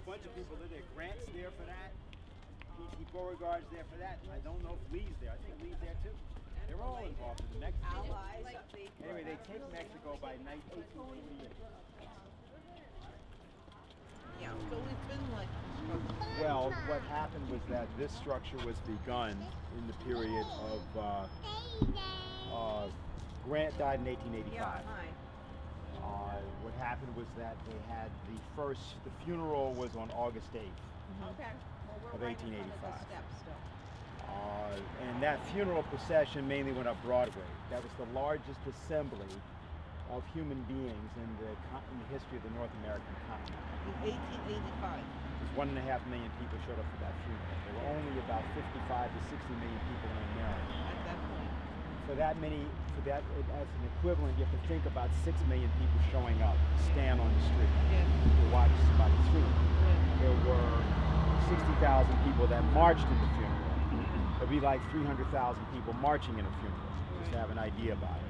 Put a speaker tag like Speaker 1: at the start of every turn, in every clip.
Speaker 1: bunch of people there. Grant's there for that. P.T. Beauregard's there for that. I don't know if Lee's there. I think Lee's there too. They're all involved in the Mexico. Anyway, they take Mexico by 1848.
Speaker 2: Yeah, so it's been like.
Speaker 1: Well, what happened was that this structure was begun in the period of Grant died in 1885.
Speaker 2: Yeah, hi.
Speaker 1: What happened was that they had the funeral was on August 8th.
Speaker 2: Okay. Well,
Speaker 1: Of
Speaker 2: we're right in front
Speaker 1: 1885.
Speaker 2: of the steps still.
Speaker 1: And that funeral procession mainly went up Broadway. That was the largest assembly of human beings in the history of the North American continent.
Speaker 2: In 1885.
Speaker 1: Because 1.5 million people showed up for that funeral. There were only about 55 to 60 million people in America.
Speaker 2: At that point.
Speaker 1: For that, as an equivalent, you have to think about 6 million people showing up, stand on the street to watch somebody's funeral. There were 60,000 people that marched in the funeral. There'd be like 300,000 people marching in a funeral, just to have an idea about it.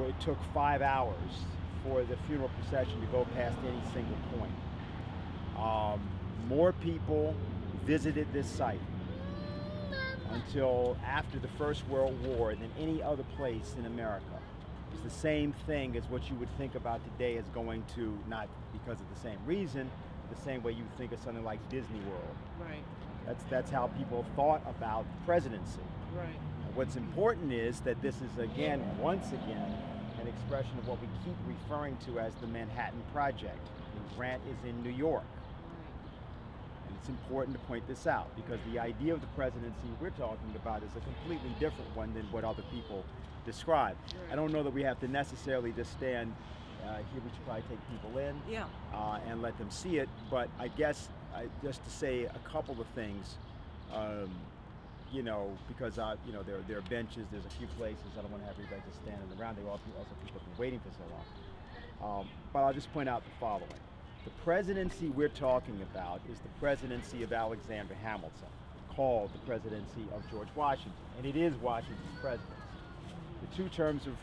Speaker 1: It took 5 hours for the funeral procession to go past any single point. More people visited this site until after the First World War than any other place in America. It's the same thing as what you would think about today as going to, not because of the same reason, the same way you think of something like Disney World.
Speaker 2: Right.
Speaker 1: That's how people thought about the presidency.
Speaker 2: Right.
Speaker 1: And what's important is that this is once again, an expression of what we keep referring to as the Manhattan Project. And Grant is in New York. And it's important to point this out because the idea of the presidency we're talking about is a completely different one than what other people describe.
Speaker 2: Right.
Speaker 1: I don't know that we have to necessarily just stand here. We should probably take people in and let them see it. But I guess just to say a couple of things, because there are benches, there's a few places. I don't want to have everybody just standing around. There are also people have been waiting for so long. But I'll just point out the following. The presidency we're talking about is the presidency of Alexander Hamilton, called the presidency of George Washington, and it is Washington's presidency. The two terms of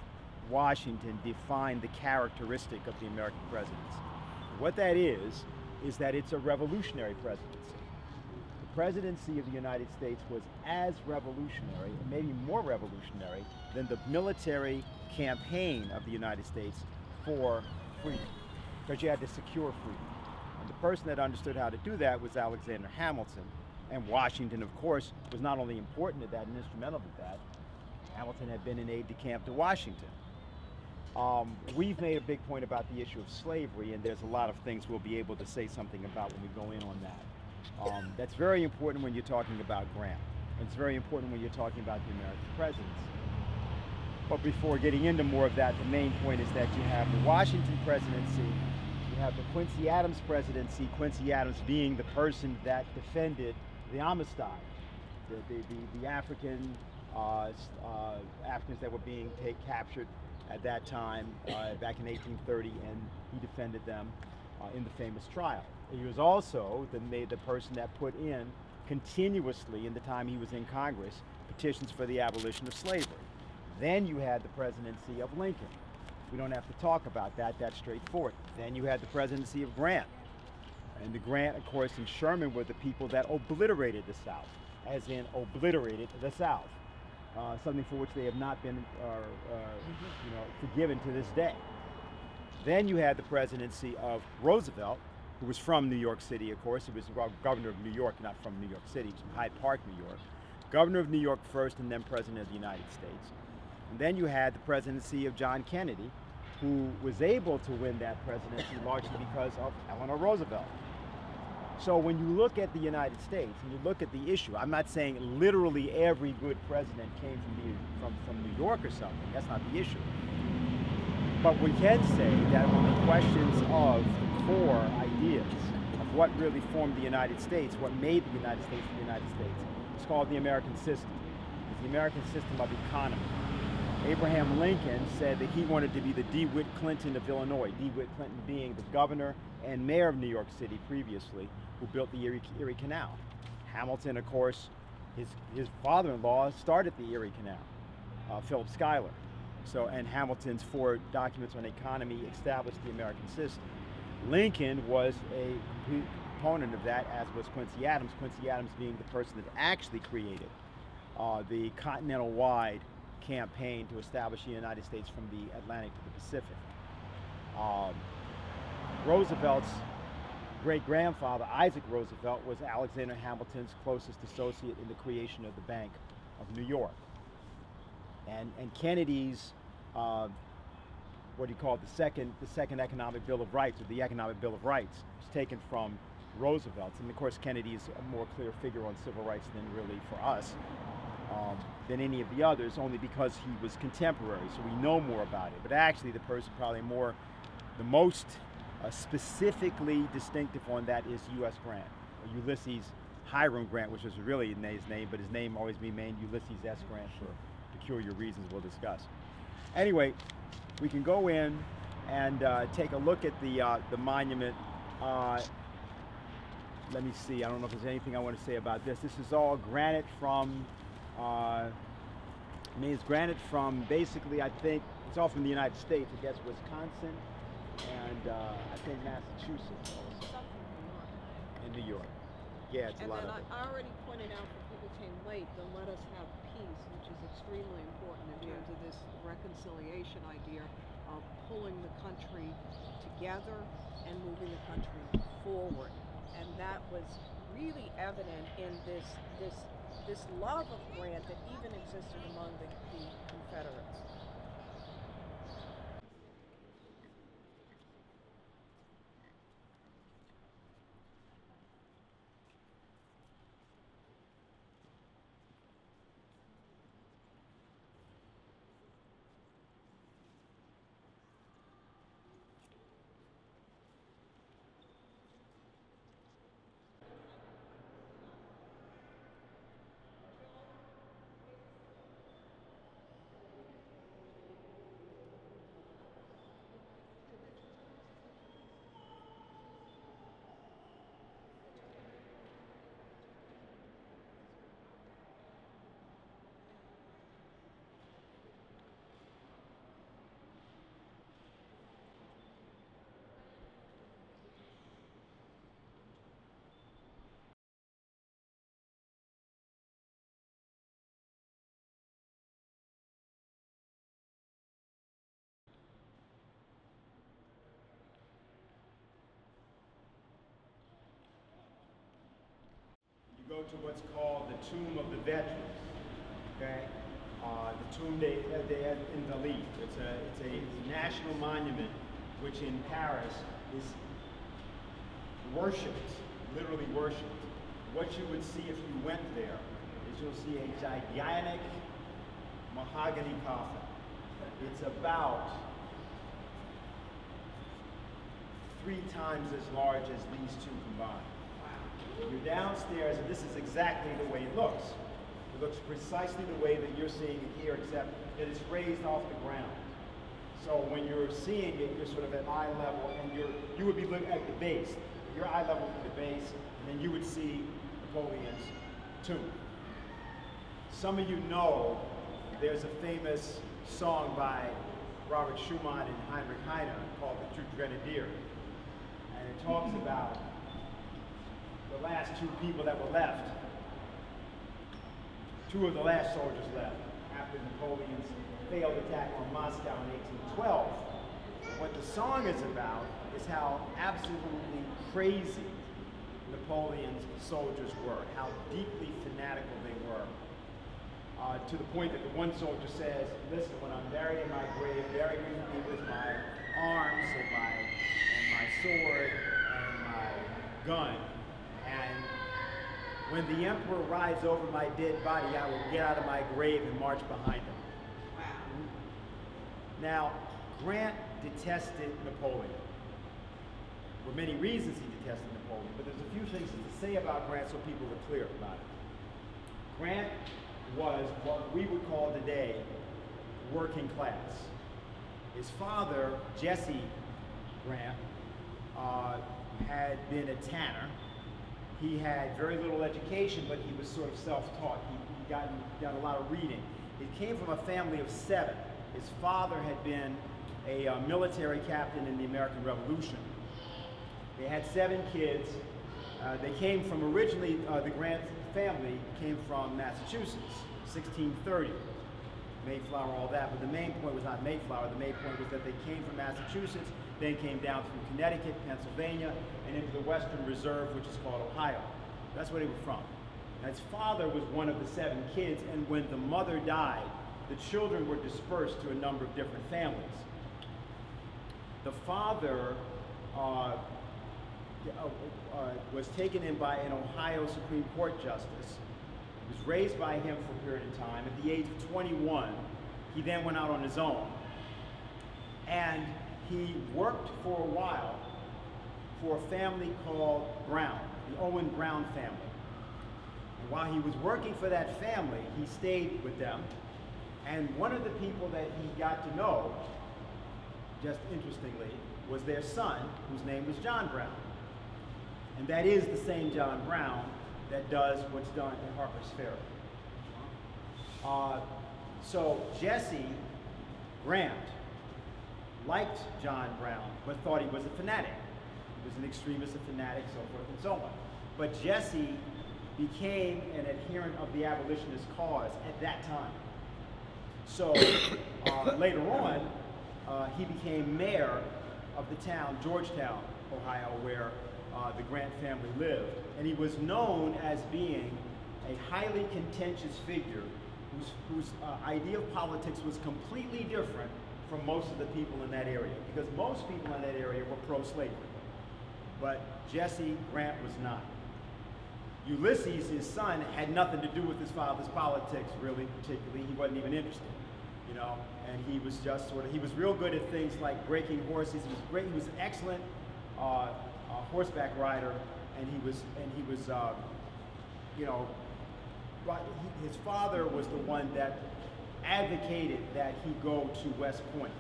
Speaker 1: Washington define the characteristic of the American presidency. What that is that it's a revolutionary presidency. The presidency of the United States was as revolutionary, and maybe more revolutionary, than the military campaign of the United States for freedom, because you had to secure freedom. And the person that understood how to do that was Alexander Hamilton. And Washington, of course, was not only important to that and instrumental to that. Hamilton had been an aide-de-camp to Washington. We've made a big point about the issue of slavery, and there's a lot of things we'll be able to say something about when we go in on that. That's very important when you're talking about Grant. And it's very important when you're talking about the American presidency. But before getting into more of that, the main point is that you have the Washington presidency, you have the Quincy Adams presidency, Quincy Adams being the person that defended the Amistad, the Africans that were being captured at that time, back in 1830, and he defended them in the famous trial. He was also the person that put in continuously, in the time he was in Congress, petitions for the abolition of slavery. Then you had the presidency of Lincoln. We don't have to talk about that, that's straightforward. Then you had the presidency of Grant. And the Grant, of course, and Sherman were the people that obliterated the South, as in obliterated the South. Something for which they have not been forgiven to this day. Then you had the presidency of Roosevelt, who was from New York City, of course. He was governor of New York, not from New York City. He was from Hyde Park, New York. Governor of New York first, and then president of the United States. And then you had the presidency of John Kennedy, who was able to win that presidency largely because of Eleanor Roosevelt. So when you look at the United States and you look at the issue, I'm not saying literally every good president came from New York or something. That's not the issue. But we can say that on the questions of the core ideas of what really formed the United States, what made the United States the United States, it's called the American system. It's the American system of economy. Abraham Lincoln said that he wanted to be the DeWitt Clinton of Illinois, DeWitt Clinton being the governor and mayor of New York City previously, who built the Erie Canal. Hamilton, of course, his father-in-law started the Erie Canal, Philip Schuyler. And Hamilton's 4 documents on economy established the American system. Lincoln was a complete component of that, as was Quincy Adams. Quincy Adams being the person that actually created the continental-wide campaign to establish the United States from the Atlantic to the Pacific. Roosevelt's great-grandfather, Isaac Roosevelt, was Alexander Hamilton's closest associate in the creation of the Bank of New York. And Kennedy's, what do you call it, the second Economic Bill of Rights, or the Economic Bill of Rights, was taken from Roosevelt's. And of course, Kennedy is a more clear figure on civil rights than really for us, than any of the others, only because he was contemporary, so we know more about it. But actually, the person probably the most specifically distinctive on that is U.S. Grant, or Ulysses Hiram Grant, which was really his name, but his name always remained Ulysses S. Grant for peculiar reasons we'll discuss. Anyway, we can go in and take a look at the monument. Let me see, I don't know if there's anything I want to say about this. This is all granite from, it's granite from basically, I think, it's all from the United States, I guess Wisconsin, and I think Massachusetts also. In New York. Yeah, it's a lot of it.
Speaker 3: And then I already pointed out that people came late, then let us have peace, which is extremely important in terms of this reconciliation idea of pulling the country together and moving the country forward. And that was really evident in this love of Grant that even existed among the Confederates.
Speaker 1: Go to what's called the Tomb of the Veterans, okay? The Tomb des Invalides. It's a national monument which in Paris is worshipped, literally worshipped. What you would see if you went there is you'll see a gigantic mahogany coffin. It's about 3 times as large as these two combined. You're downstairs, and this is exactly the way it looks. It looks precisely the way that you're seeing it here, except that it's raised off the ground. So when you're seeing it, you're sort of at eye level, and you would be looking at the base. Your eye level at the base, and then you would see Napoleon's tomb. Some of you know there's a famous song by Robert Schumann and Heinrich Heine called The True Grenadier, and it talks about the last 2 people that were left, 2 of the last soldiers left after Napoleon's failed attack on Moscow in 1812. What the song is about is how absolutely crazy Napoleon's soldiers were, how deeply fanatical they were, to the point that the one soldier says, listen, when I'm buried in my grave, bury me with my arms and my sword and my gun. And when the emperor rides over my dead body, I will get out of my grave and march behind him.
Speaker 2: Wow.
Speaker 1: Now, Grant detested Napoleon. For many reasons he detested Napoleon, but there's a few things to say about Grant so people are clear about it. Grant was what we would call today working class. His father, Jesse Grant, had been a tanner. He had very little education, but he was sort of self-taught. He got a lot of reading. He came from a family of 7. His father had been a military captain in the American Revolution. They had 7 kids. They came from originally, the Grant family came from Massachusetts, 1630. Mayflower, all that, but the main point was not Mayflower. The main point was that they came from Massachusetts, then came down through Connecticut, Pennsylvania, and into the Western Reserve, which is called Ohio. That's where they were from. And his father was one of the 7 kids, and when the mother died, the children were dispersed to a number of different families. The father was taken in by an Ohio Supreme Court justice. He was raised by him for a period of time. At the age of 21, he then went out on his own. And he worked for a while for a family called Brown, the Owen Brown family. And while he was working for that family, he stayed with them. And one of the people that he got to know, just interestingly, was their son, whose name was John Brown. And that is the same John Brown that does what's done in Harper's Ferry. So Jesse Grant liked John Brown, but thought he was a fanatic. He was an extremist, a fanatic, so forth and so on. But Jesse became an adherent of the abolitionist cause at that time. So later on, he became mayor of the town, Georgetown, Ohio, where the Grant family lived. And he was known as being a highly contentious figure whose idea of politics was completely different from most of the people in that area, because most people in that area were pro-slavery. But Jesse Grant was not. Ulysses, his son, had nothing to do with his father's politics, really, particularly. He wasn't even interested, you know, and he was just sort of, he was real good at things like breaking horses. He was great, he was an excellent horseback rider, and he was, you know, his father was the one that advocated that he go to West Point.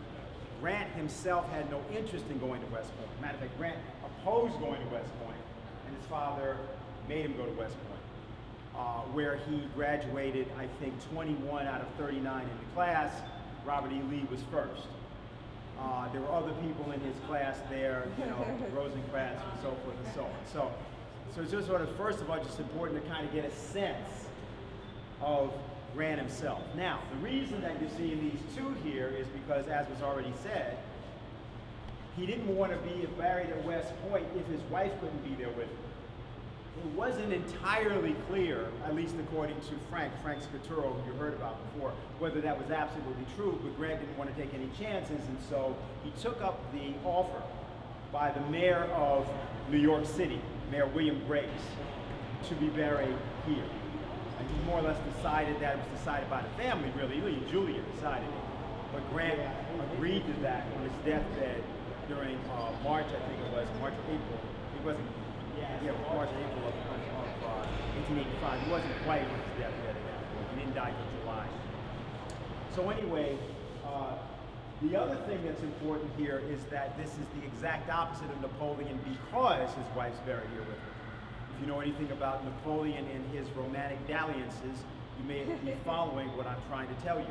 Speaker 1: Grant himself had no interest in going to West Point. Matter of fact, Grant opposed going to West Point, and his father made him go to West Point, where he graduated, I think, 21 out of 39 in the class. Robert E. Lee was first. There were other people in his class there, you know, Rosencrantz and so forth and so on. So it's just sort of, first of all, just important to kind of get a sense of Grant himself. Now, the reason that you're seeing these two here is because, as was already said, he didn't want to be buried at West Point if his wife couldn't be there with him. It wasn't entirely clear, at least according to Frank Scaturo, who you heard about before, whether that was absolutely true, but Grant didn't want to take any chances, and so he took up the offer by the mayor of New York City, Mayor William Graves, to be buried here. And he more or less decided that. It was decided by the family, really. Lee and Julia decided it. But Grant agreed to that on his deathbed during March, I think it was, March or April. It wasn't, yeah, March or April of 1885. He wasn't quite on his deathbed at that point. He didn't die until July. So anyway, the other thing that's important here is that this is the exact opposite of Napoleon, because his wife's buried here with him. If you know anything about Napoleon and his romantic dalliances, you may be following what I'm trying to tell you.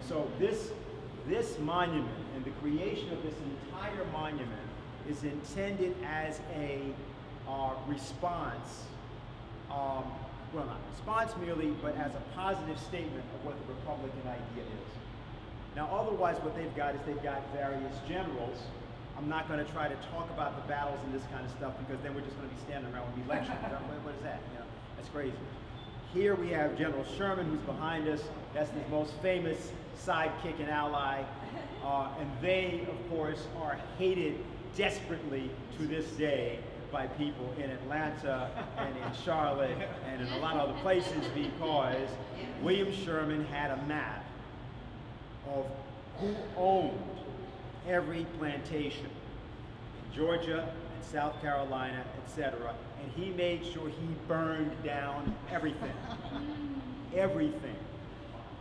Speaker 1: So this monument and the creation of this entire monument is intended as a response, well, not response merely, but as a positive statement of what the Republican idea is. Now, otherwise, what they've got is they've got various generals. I'm not going to try to talk about the battles and this kind of stuff, because then we're just going to be standing around and be lecturing. What is that? You know, that's crazy. Here we have General Sherman, who's behind us. That's his most famous sidekick and ally. And they, of course, are hated desperately to this day by people in Atlanta and in Charlotte and in a lot of other places, because William Sherman had a map of who owned every plantation in Georgia and South Carolina, etc., and he made sure he burned down everything. Everything.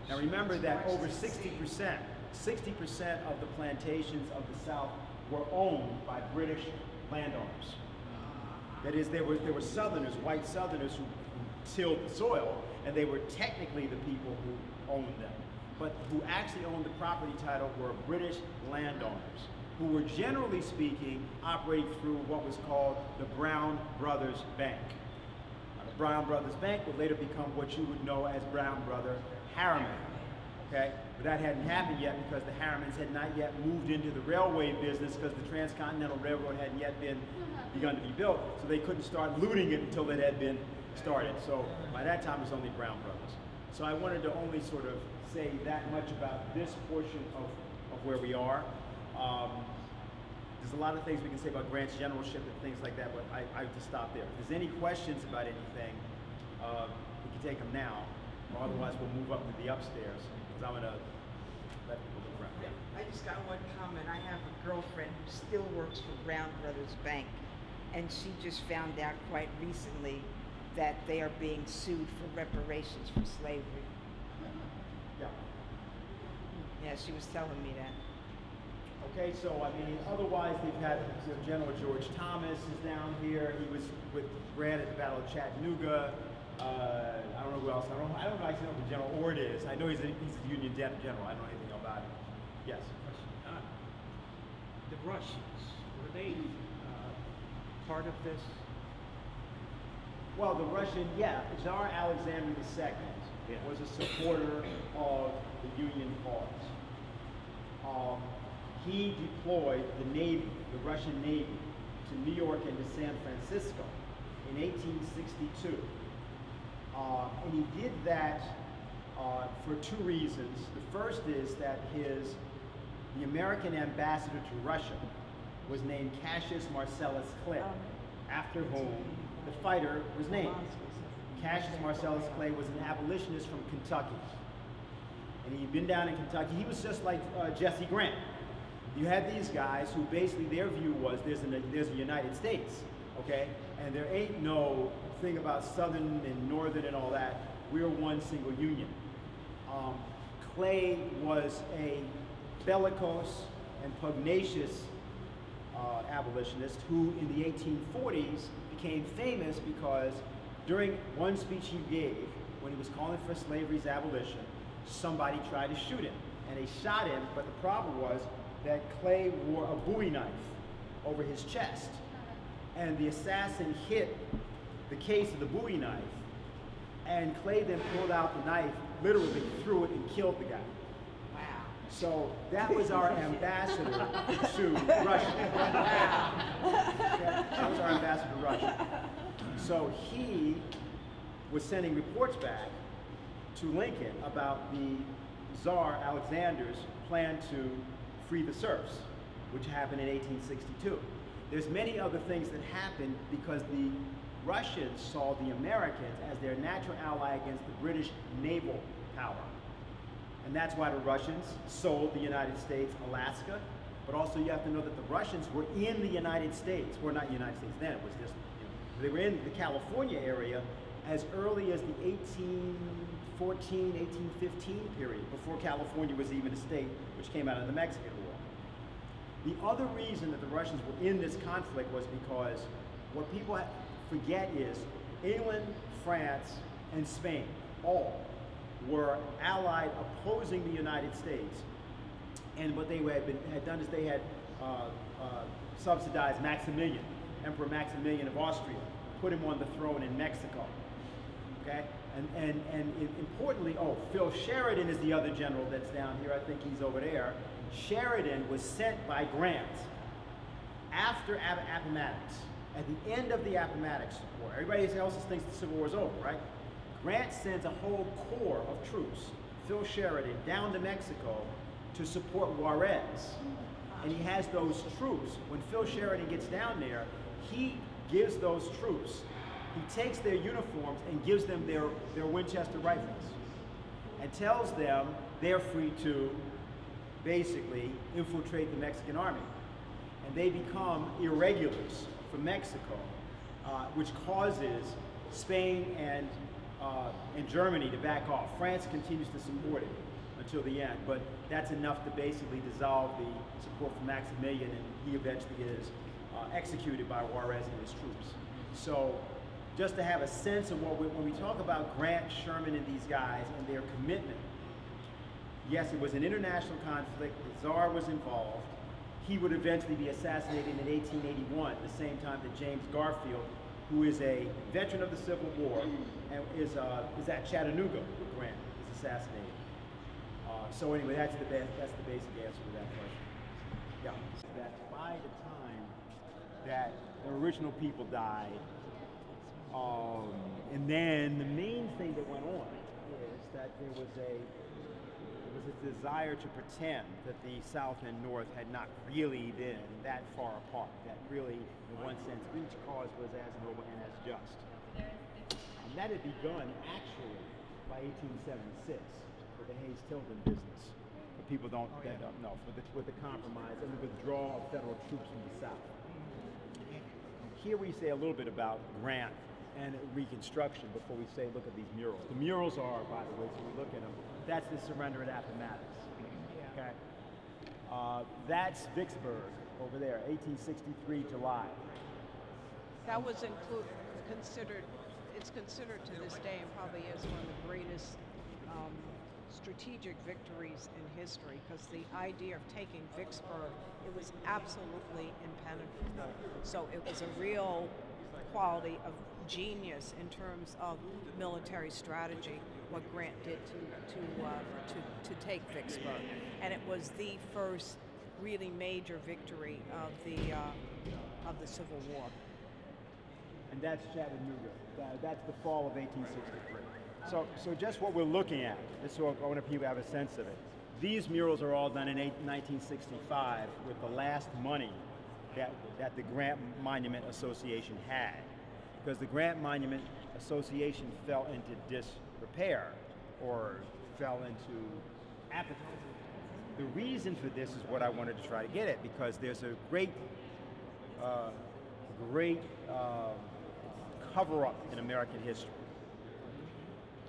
Speaker 1: Now remember that over 60% of the plantations of the South were owned by British landowners. That is, there were Southerners, white Southerners, who tilled the soil, and they were technically the people who owned them. But who actually owned the property title were British landowners. who were generally speaking operating through what was called the Brown Brothers Bank. The Brown Brothers Bank would later become what you would know as Brown Brother Harriman. Okay? But that hadn't happened yet because the Harrimans had not yet moved into the railway business because the Transcontinental Railroad hadn't yet begun to be built, so they couldn't start looting it until it had been started. So by that time, it was only Brown Brothers. So I wanted to only sort of say that much about this portion of where we are. There's a lot of things we can say about Grant's generalship and things like that, but I just stop there. If there's any questions about anything, we can take them now, or otherwise we'll move up to the upstairs, because I'm going to let people move around.
Speaker 4: I just got one comment. I have a girlfriend who still works for Brown Brothers Bank, and she just found out quite recently that they are being sued for reparations for slavery.
Speaker 1: Yeah.
Speaker 4: Yeah, she was telling me that.
Speaker 1: Okay, so I mean, otherwise they've had General George Thomas is down here. He was with Grant at the Battle of Chattanooga. I don't know who else. I don't actually know who General Ord is. I know he's a Union general. I don't know anything about him. Yes.
Speaker 5: The Russians, were they part of this?
Speaker 1: Well, the Russian, Tsar Alexander II was a supporter of the Union cause. He deployed the Navy, the Russian Navy, to New York and to San Francisco in 1862. And he did that for two reasons. The first is that the American ambassador to Russia was named Cassius Marcellus Clay, after whom the fighter was named. Cassius Marcellus Clay was an abolitionist from Kentucky. And he'd been down in Kentucky. He was just like Jesse Grant. You had these guys who basically their view was there's a United States, okay? And there ain't no thing about Southern and Northern and all that. We're one single union. Clay was a bellicose and pugnacious abolitionist who in the 1840s became famous because during one speech he gave when he was calling for slavery's abolition, somebody tried to shoot him. And they shot him, but the problem was that Clay wore a Bowie knife over his chest. And the assassin hit the case of the Bowie knife, and Clay then pulled out the knife, literally threw it and killed the guy.
Speaker 4: Wow.
Speaker 1: So that was our ambassador to Russia. Okay? That was our ambassador to Russia. So he was sending reports back to Lincoln about the Tsar Alexander's plan to free the serfs, which happened in 1862. There's many other things that happened because the Russians saw the Americans as their natural ally against the British naval power. And that's why the Russians sold the United States Alaska, but also you have to know that the Russians were in the United States, well not the United States then, it was just, they were in the California area as early as the 1814, 1815 period, before California was even a state, which came out of the Mexican War. The other reason that the Russians were in this conflict was because what people forget is England, France, and Spain all were allied opposing the United States. And what they had done is they had subsidized Maximilian, Emperor Maximilian of Austria, put him on the throne in Mexico. Okay? And importantly, Phil Sheridan is the other general that's down here. I think he's over there. Sheridan was sent by Grant after Appomattox, at the end of the Appomattox War. Everybody else thinks the Civil War is over, right? Grant sends a whole corps of troops, Phil Sheridan, down to Mexico to support Juarez. And he has those troops. When Phil Sheridan gets down there, he gives those troops, he takes their uniforms and gives them their Winchester rifles and tells them they're free to basically infiltrate the Mexican army. And they become irregulars from Mexico, which causes Spain and Germany to back off. France continues to support it until the end, but that's enough to basically dissolve the support for Maximilian, and he eventually is executed by Juarez and his troops. So just to have a sense of when we talk about Grant, Sherman, and these guys and their commitment, yes, it was an international conflict. The Tsar was involved. he would eventually be assassinated in 1881, at the same time that James Garfield, who is a veteran of the Civil War and is at Chattanooga, Grant, is assassinated. So anyway, that's the basic answer to that question. Yeah. That by the time that the original people died, and then the main thing that went on is that there was a desire to pretend that the South and North had not really been that far apart, that really, in one sense, each cause was as noble and as just. And that had begun, actually, by 1876, with the Hayes-Tilden business. For people that don't know, with the compromise and the withdrawal of federal troops from the South. Here we say a little bit about Grant and Reconstruction before we say, look at these murals. The murals are, by the way, so we look at them, that's the surrender at Appomattox. Okay? That's Vicksburg over there, 1863 July.
Speaker 3: That was considered, it's considered to this day and probably is one of the greatest strategic victories in history, because the idea of taking Vicksburg, it was absolutely impenetrable. So it was a real quality of genius in terms of military strategy, what Grant did to take Vicksburg, and it was the first really major victory of the Civil War.
Speaker 1: And that's Chattanooga. That's the fall of 1863. So just what we're looking at, just so I want people to have a sense of it. These murals are all done in 1965 with the last money that the Grant Monument Association had, because the Grant Monument Association fell into disrepair or fell into apathy. The reason for this is what I wanted to try to get at, because there's a great cover-up in American history.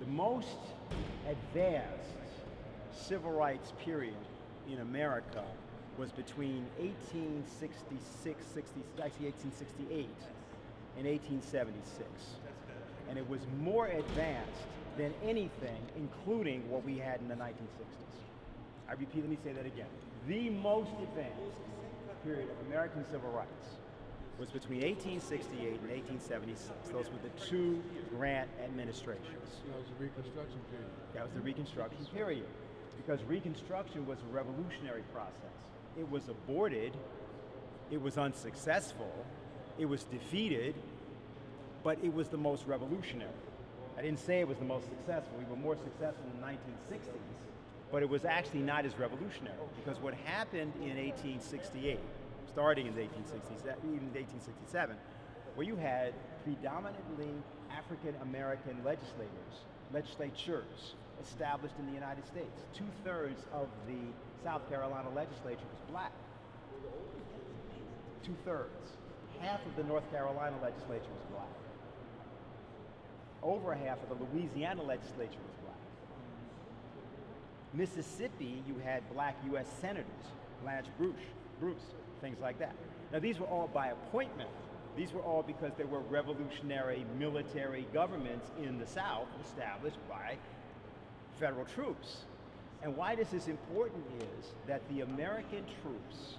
Speaker 1: The most advanced civil rights period in America was between 1868 and 1876. And it was more advanced than anything, including what we had in the 1960s. I repeat, let me say that again. The most advanced period of American civil rights was between 1868 and 1876. Those were the two Grant administrations.
Speaker 6: That was the Reconstruction period.
Speaker 1: That was the Reconstruction period. Because Reconstruction was a revolutionary process. It was aborted, it was unsuccessful, it was defeated, but it was the most revolutionary. I didn't say it was the most successful. We were more successful in the 1960s, but it was actually not as revolutionary, because what happened in 1868, starting in the 1860s, even 1867, where you had predominantly African American legislatures established in the United States. 2/3 of the South Carolina legislature was black. 2/3. Half of the North Carolina legislature was black. Over half of the Louisiana legislature was black. Mississippi, you had black U.S. senators, Blanche Bruce, things like that. Now these were all by appointment. These were all because there were revolutionary military governments in the South established by federal troops. And why this is important is that the American troops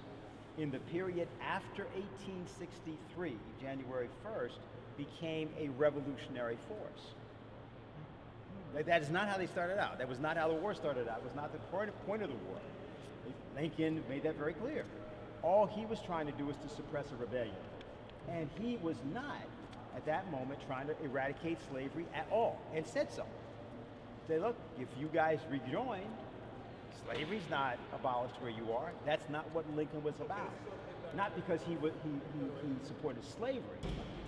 Speaker 1: in the period after 1863, January 1st, became a revolutionary force. That is not how they started out. That was not how the war started out. It was not the point of the war. Lincoln made that very clear. All he was trying to do was to suppress a rebellion. And he was not, at that moment, trying to eradicate slavery at all, and said so. Say, look, if you guys rejoin, slavery's not abolished where you are. That's not what Lincoln was about. Not because he supported slavery,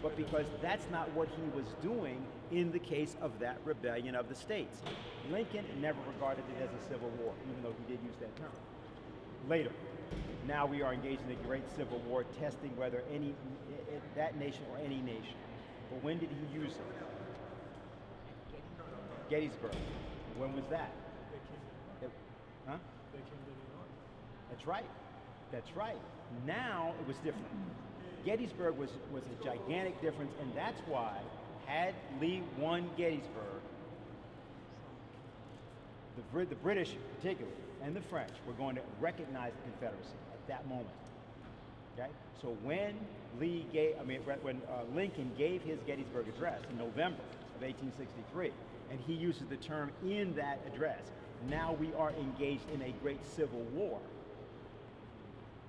Speaker 1: but because that's not what he was doing in the case of that rebellion of the states. Lincoln never regarded it as a civil war, even though he did use that term. Later, now we are engaged in a great civil war, testing whether that nation or any nation. But when did he use it? Gettysburg. When was that? Huh? That's right. That's right. Now it was different. Gettysburg was a gigantic difference, and that's why, had Lee won Gettysburg, the British particularly, and the French were going to recognize the Confederacy at that moment. Okay, so when Lincoln gave his Gettysburg Address in November of 1863, and he uses the term in that address, now we are engaged in a great civil war.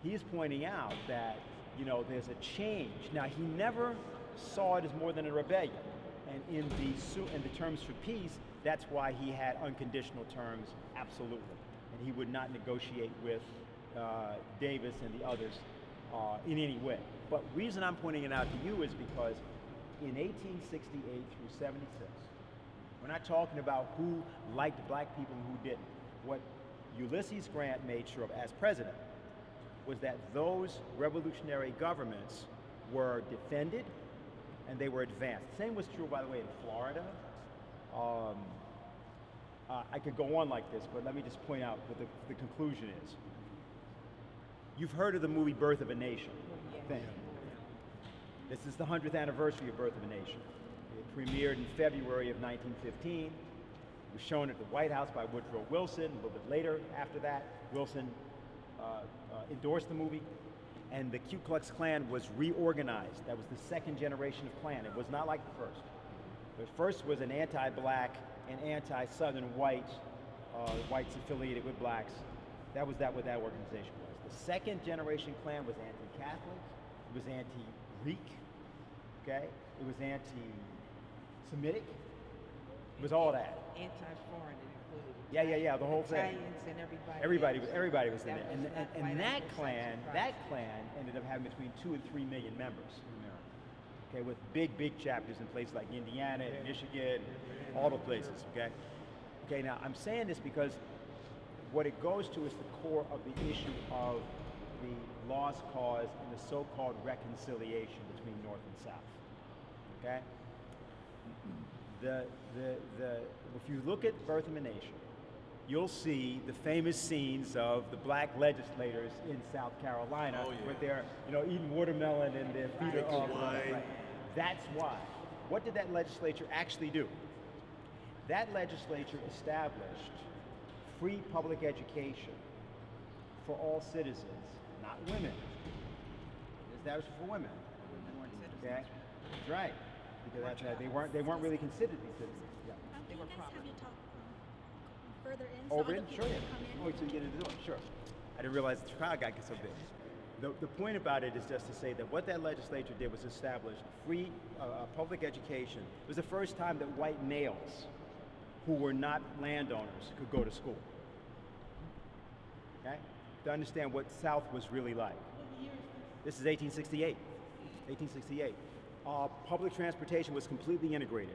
Speaker 1: He is pointing out that, you know, there's a change. Now, he never saw it as more than a rebellion, and in the terms for peace, that's why he had unconditional terms, absolutely, and he would not negotiate with Davis and the others in any way. But the reason I'm pointing it out to you is because in 1868 through 76, we're not talking about who liked black people and who didn't. What Ulysses Grant made sure of as president was that those revolutionary governments were defended and they were advanced. Same was true, by the way, in Florida. I could go on like this, but let me just point out what the conclusion is. You've heard of the movie Birth of a Nation. Thing. This is the 100th anniversary of Birth of a Nation. It premiered in February of 1915. It was shown at the White House by Woodrow Wilson. A little bit later after that, Wilson endorsed the movie, and the Ku Klux Klan was reorganized. That was the second generation of Klan. It was not like the first. The first was an anti-black and anti-Southern whites affiliated with blacks. That was what that organization was. The second generation Klan was anti-Catholic, it was anti-Greek, okay? It was anti-Semitic, it was all that.
Speaker 4: Anti-foreign included.
Speaker 1: Yeah, the whole thing.
Speaker 4: Italians and everybody.
Speaker 1: Everybody was in it. And that
Speaker 4: Clan
Speaker 1: Klan ended up having between 2 and 3 million members in America. Okay, with big chapters in places like Indiana, and Michigan, all the places, okay? Okay, now I'm saying this because what it goes to is the core of the issue of the lost cause and the so-called reconciliation between North and South, okay? If you look at Birth of a Nation, you'll see the famous scenes of the black legislators in South Carolina with their, eating watermelon and their feet are off. Right. That's why. What did that legislature actually do? That legislature established free public education for all citizens, not women. It established for women. Okay, that's right. Because they weren't really considered to be citizens. Yeah.
Speaker 2: They were property.
Speaker 6: Have you talked further in?
Speaker 1: Over
Speaker 6: so
Speaker 1: in?
Speaker 6: other
Speaker 1: Sure,
Speaker 6: people
Speaker 1: yeah.
Speaker 6: can come in?
Speaker 1: Oh, so you get into the door? Sure. I didn't realize the crowd got so big. The point about it is just to say that what that legislature did was establish free public education. It was the first time that white males who were not landowners could go to school. Okay? To understand what South was really like. This is 1868. 1868. Public transportation was completely integrated.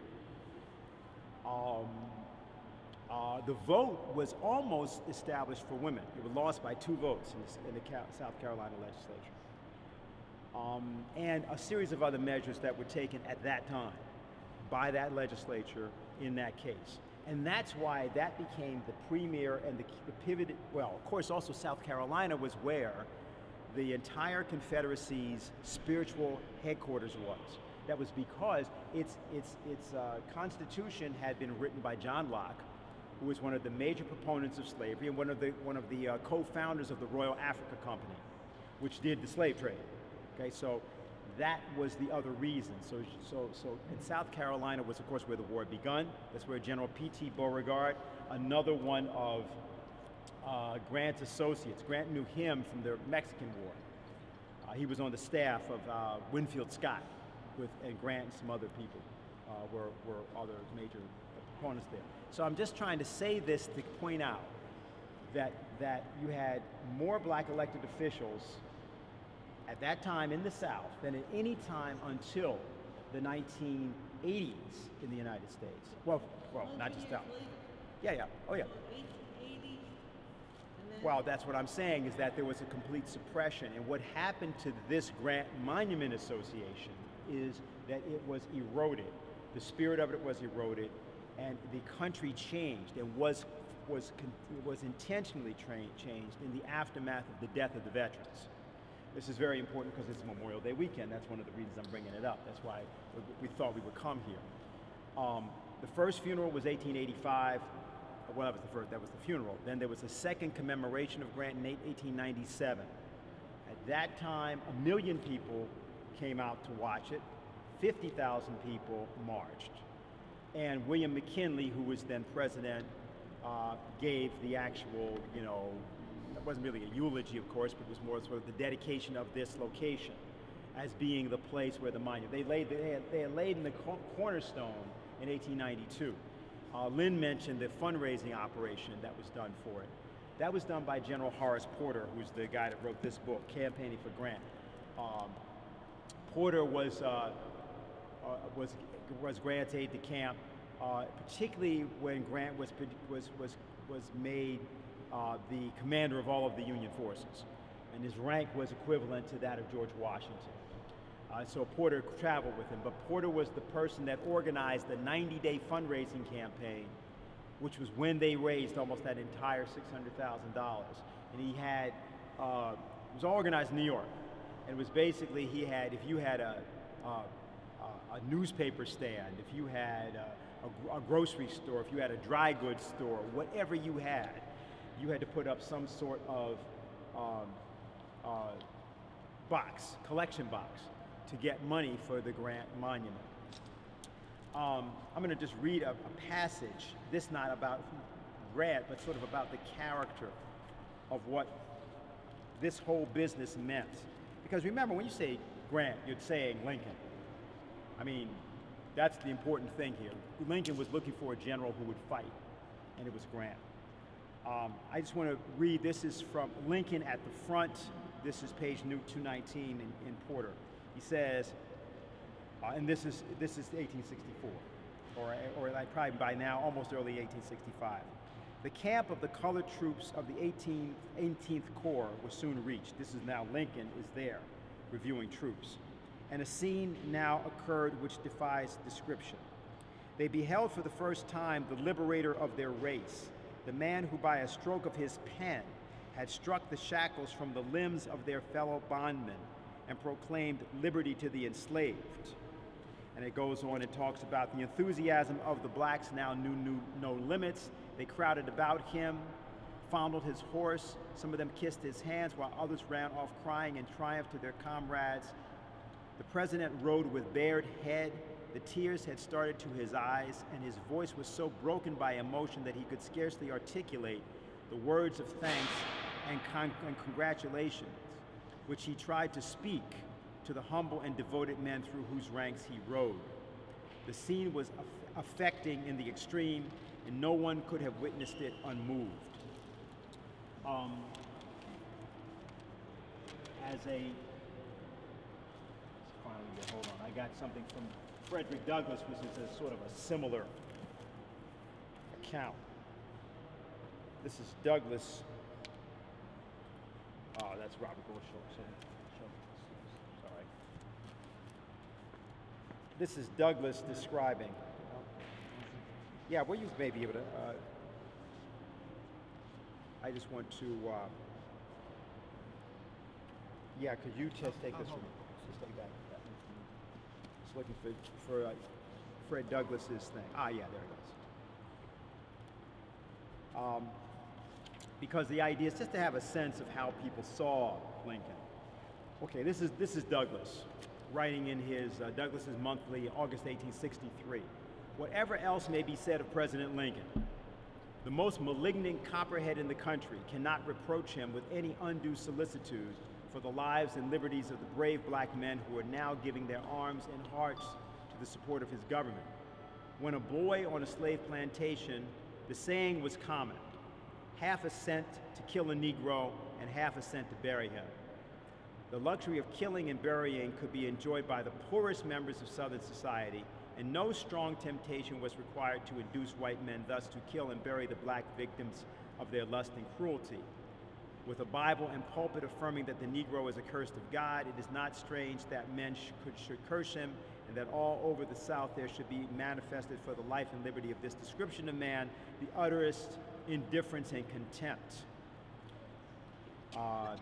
Speaker 1: The vote was almost established for women. It was lost by 2 votes in the South Carolina legislature. And a series of other measures that were taken at that time by that legislature in that case. And that's why that became the premier and the pivoted, well, of course, also South Carolina was where the entire Confederacy's spiritual headquarters was. That was because its constitution had been written by John Locke, who was one of the major proponents of slavery and one of the co-founders of the Royal Africa Company, which did the slave trade. Okay, so that was the other reason. So in South Carolina was, of course, where the war had begun. That's where General P.T. Beauregard, another one of Grant's associates. Grant knew him from the Mexican War. He was on the staff of Winfield Scott, and Grant and some other people were other major proponents there. So I'm just trying to say this to point out that you had more black elected officials at that time in the South than at any time until the 1980s in the United States. Well, not just South. Yeah. Oh, yeah.
Speaker 2: 1880s.
Speaker 1: Well, that's what I'm saying, is that there was a complete suppression. And what happened to this Grant Monument Association is that it was eroded. The spirit of it was eroded, and the country changed and was intentionally changed in the aftermath of the death of the veterans. This is very important because it's Memorial Day weekend. That's one of the reasons I'm bringing it up. That's why we thought we would come here. The first funeral was 1885. Well, that was the funeral. Then there was a second commemoration of Grant in 1897. That time, 1 million people came out to watch it. 50,000 people marched. And William McKinley, who was then president, gave the actual, it wasn't really a eulogy, of course, but it was more sort of the dedication of this location as being the place where the monument. They had laid in the cornerstone in 1892. Lynn mentioned the fundraising operation that was done for it. That was done by General Horace Porter, who's the guy that wrote this book, Campaigning for Grant. Porter was Grant's aide de camp, particularly when Grant was made the commander of all of the Union forces, and his rank was equivalent to that of George Washington. So Porter traveled with him, but Porter was the person that organized the 90-day fundraising campaign, which was when they raised almost that entire $600,000. And he had, it was all organized in New York. And it was basically, if you had a newspaper stand, if you had a grocery store, if you had a dry goods store, whatever you had to put up some sort of collection box, to get money for the Grant Monument. I'm going to just read a passage, this not about Grant, but sort of about the character of what this whole business meant. Because remember, when you say Grant, you're saying Lincoln. I mean, that's the important thing here. Lincoln was looking for a general who would fight, and it was Grant. I just want to read, this is from Lincoln at the front. This is page 219 in Porter. He says, and this is 1864, or like probably by now, almost early 1865. The camp of the colored troops of the 18th Corps was soon reached. This is now Lincoln is there, reviewing troops. And a scene now occurred which defies description. They beheld for the first time the liberator of their race, the man who by a stroke of his pen had struck the shackles from the limbs of their fellow bondmen and proclaimed liberty to the enslaved. And it goes on and talks about the enthusiasm of the blacks now knew no limits. They crowded about him, fondled his horse. Some of them kissed his hands while others ran off crying in triumph to their comrades. The president rode with bared head. The tears had started to his eyes, and his voice was so broken by emotion that he could scarcely articulate the words of thanks and congratulations, which he tried to speak to the humble and devoted men through whose ranks he rode. The scene was affecting in the extreme, and no one could have witnessed it unmoved. Hold on, I got something from Frederick Douglass, which is a sort of a similar account. This is Douglass. Oh, that's Robert Gorshaw. Sorry. This is Douglass describing. Yeah, well, you may be able to. I just want to. Yeah, could you just take this from me? Just take that. Just looking for Fred Douglass's thing. Ah, yeah, there it is. Because the idea is just to have a sense of how people saw Lincoln. Okay, this is Douglass, writing in his Douglass's Monthly, August 1863. Whatever else may be said of President Lincoln, the most malignant copperhead in the country cannot reproach him with any undue solicitude for the lives and liberties of the brave black men who are now giving their arms and hearts to the support of his government. When a boy on a slave plantation, the saying was common: half a cent to kill a Negro and half a cent to bury him. The luxury of killing and burying could be enjoyed by the poorest members of Southern society, and no strong temptation was required to induce white men thus to kill and bury the black victims of their lust and cruelty. With a Bible and pulpit affirming that the Negro is accursed of God, it is not strange that men should curse him, and that all over the South there should be manifested for the life and liberty of this description of man the utterest indifference and contempt.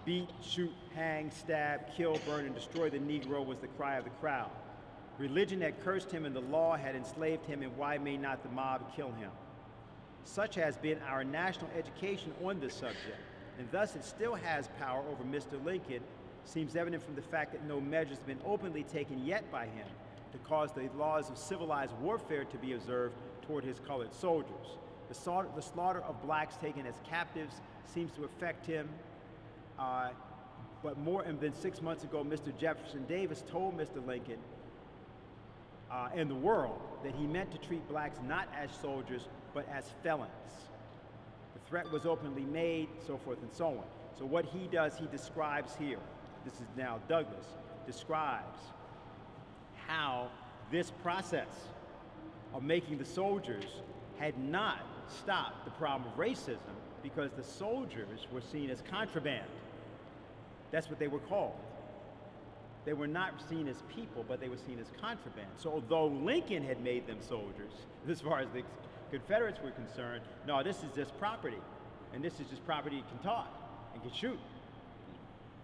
Speaker 1: Beat, shoot, hang, stab, kill, burn, and destroy the Negro was the cry of the crowd. Religion had cursed him and the law had enslaved him, and why may not the mob kill him? Such has been our national education on this subject, and thus it still has power over Mr. Lincoln seems evident from the fact that no measures have been openly taken yet by him to cause the laws of civilized warfare to be observed toward his colored soldiers. The slaughter of blacks taken as captives seems to affect him, but more than 6 months ago, Mr. Jefferson Davis told Mr. Lincoln and the world that he meant to treat blacks not as soldiers, but as felons. The threat was openly made, so forth and so on. So what he does, he describes here, this is now Douglas, describes how this process of making the soldiers had not stopped the problem of racism because the soldiers were seen as contraband. That's what they were called. They were not seen as people, but they were seen as contraband. So although Lincoln had made them soldiers, as far as the Confederates were concerned, no, this is just property. And this is just property you can talk and can shoot.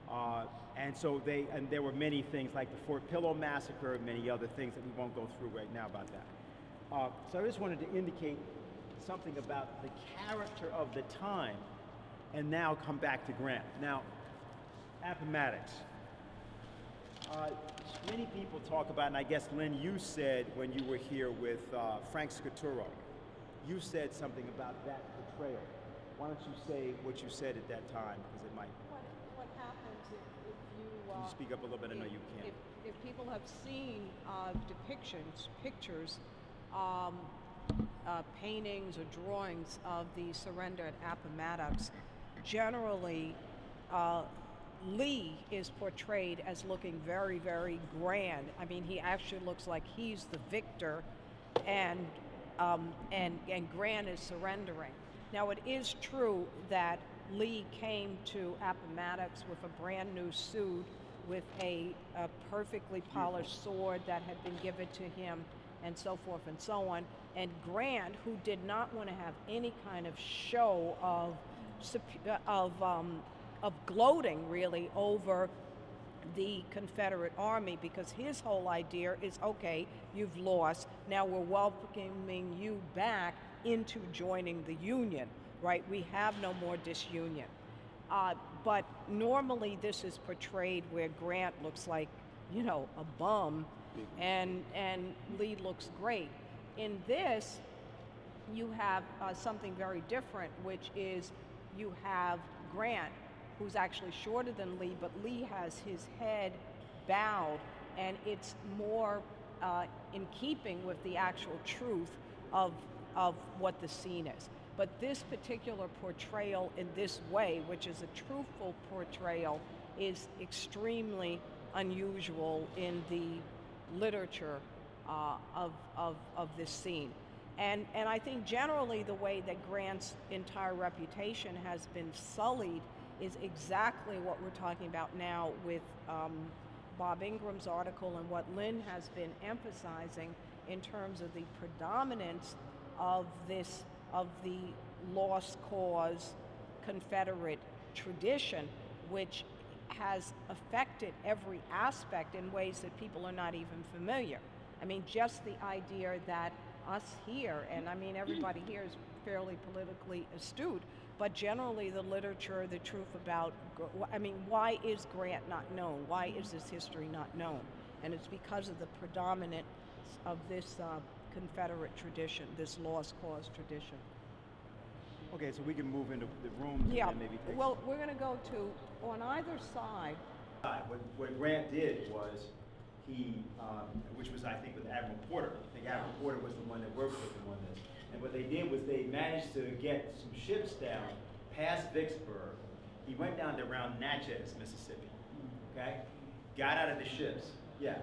Speaker 1: And there were many things like the Fort Pillow Massacre and many other things that we won't go through right now about that. So I just wanted to indicate something about the character of the time and now come back to Grant. Now, Appomattox. Many people talk about, and I guess Lynn, you said when you were here with Frank Scaturo, you said something about that portrayal. Why don't you say what you said at that time, because it might.
Speaker 3: What happens if you...
Speaker 1: Can you speak up a little bit? I know you can.
Speaker 3: If people have seen depictions, pictures, paintings or drawings of the surrender at Appomattox, generally Lee is portrayed as looking very, very grand. I mean, he actually looks like he's the victor, and Grant is surrendering. Now, it is true that Lee came to Appomattox with a brand new suit, with a perfectly polished sword that had been given to him, and so forth and so on. And Grant, who did not want to have any kind of show of gloating really over the Confederate Army, because his whole idea is, okay, you've lost, now we're welcoming you back into joining the Union, right? We have no more disunion. But normally this is portrayed where Grant looks like, you know, a bum, and Lee looks great. In this, you have something very different, which is you have Grant, who's actually shorter than Lee, but Lee has his head bowed, and it's more in keeping with the actual truth of what the scene is. But this particular portrayal in this way, which is a truthful portrayal, is extremely unusual in the literature of this scene. And I think generally the way that Grant's entire reputation has been sullied is exactly what we're talking about now with Bob Ingram's article and what Lynn has been emphasizing in terms of the predominance of the lost cause Confederate tradition, which has affected every aspect in ways that people are not even familiar. I mean, just the idea that us here, and I mean everybody here is fairly politically astute, but generally the literature, the truth about, I mean, why is Grant not known? Why is this history not known? And it's because of the predominance of this Confederate tradition, this lost cause tradition.
Speaker 1: Okay, so we can move into the rooms
Speaker 3: Yeah,
Speaker 1: and then maybe take
Speaker 3: well, we're going to go to, on either side.
Speaker 1: What Grant did was he, which was I think with Admiral Porter. I think Admiral Porter was the one that worked with him on this. And what they did was they managed to get some ships down past Vicksburg. He went down to around Natchez, Mississippi. Okay, got out of the ships. Yeah.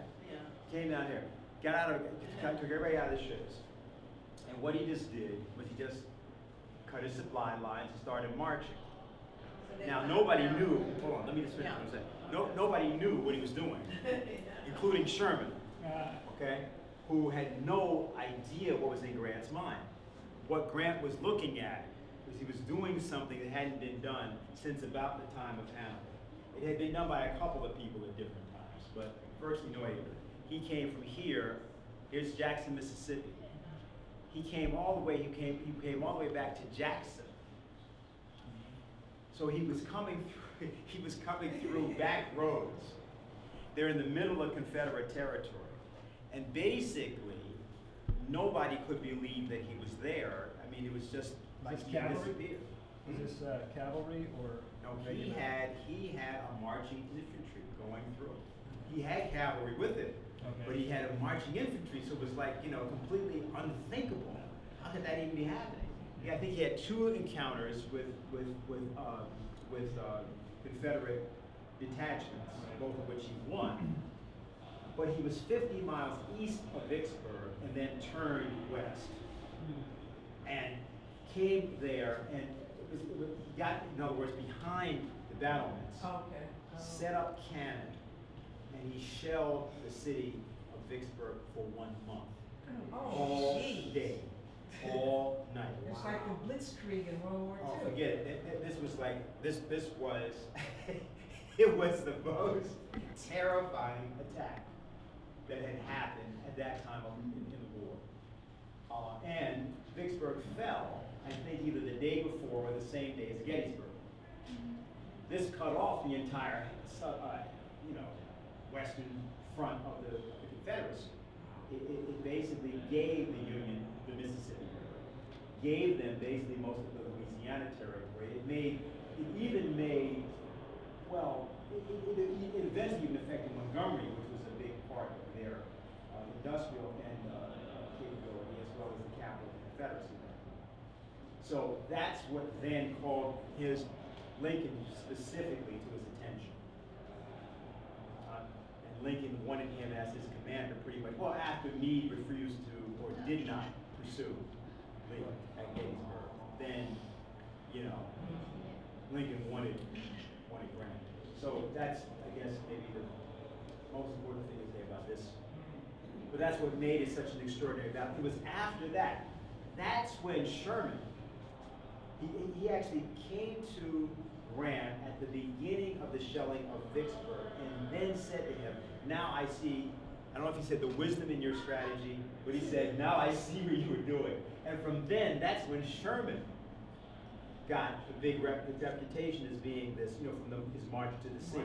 Speaker 1: Came down here. Got out of, took everybody out of the ships. And what he just did was he just cut his supply lines and started marching. Now nobody knew. Hold on, let me just finish what I'm saying. Nobody knew what he was doing, including Sherman. Okay, who had no idea what was in Grant's mind. What Grant was looking at was he was doing something that hadn't been done since about the time of Hannibal. It had been done by a couple of people at different times, but first he came from here. Here's Jackson, Mississippi. He came all the way. He came all the way back to Jackson So he was coming through, he was coming through back roads. They're in the middle of Confederate territory. And basically, nobody could believe that he was there. I mean, it was just like
Speaker 5: this
Speaker 1: he
Speaker 5: cavalry?
Speaker 1: disappeared.
Speaker 5: Is this cavalry or?
Speaker 1: No, he had a marching infantry going through. He had cavalry with him, but he had a marching infantry, so it was like, you know, completely unthinkable. How could that even be happening? Yeah, I think he had 2 encounters with Confederate detachments, both of which he won. But he was 50 miles east of Vicksburg and then turned west and came there and he got, in other words, behind the battlements, set up cannon, and he shelled the city of Vicksburg for 1 month. All day, all night.
Speaker 4: It's like the Blitzkrieg in World War II.
Speaker 1: Oh, forget it. This was like, this was, it was the most terrifying attack that had happened at that time in the war. And Vicksburg fell, I think, either the day before or the same day as Gettysburg. This cut off the entire, western front of the Confederacy. It basically gave the Union the Mississippi River, gave them basically most of the Louisiana territory. It even made, well, it eventually even affected Montgomery, which was a big part of their industrial and capability, as well as the capital of the Confederacy. So that's what then called Lincoln specifically to his attention. And Lincoln wanted him as his commander pretty much, well, after Meade refused to, or did not pursue Lee at Gettysburg, then, Lincoln wanted Grant. So that's, I guess, maybe the most important thing to say about this. But that's what made it such an extraordinary battle. It was after that. That's when Sherman, he actually came to Grant at the beginning of the shelling of Vicksburg and then said to him, now I see, I don't know if he said the wisdom in your strategy, but he said, now I see what you were doing. And from then, that's when Sherman got the big reputation as being this, from his march to the sea,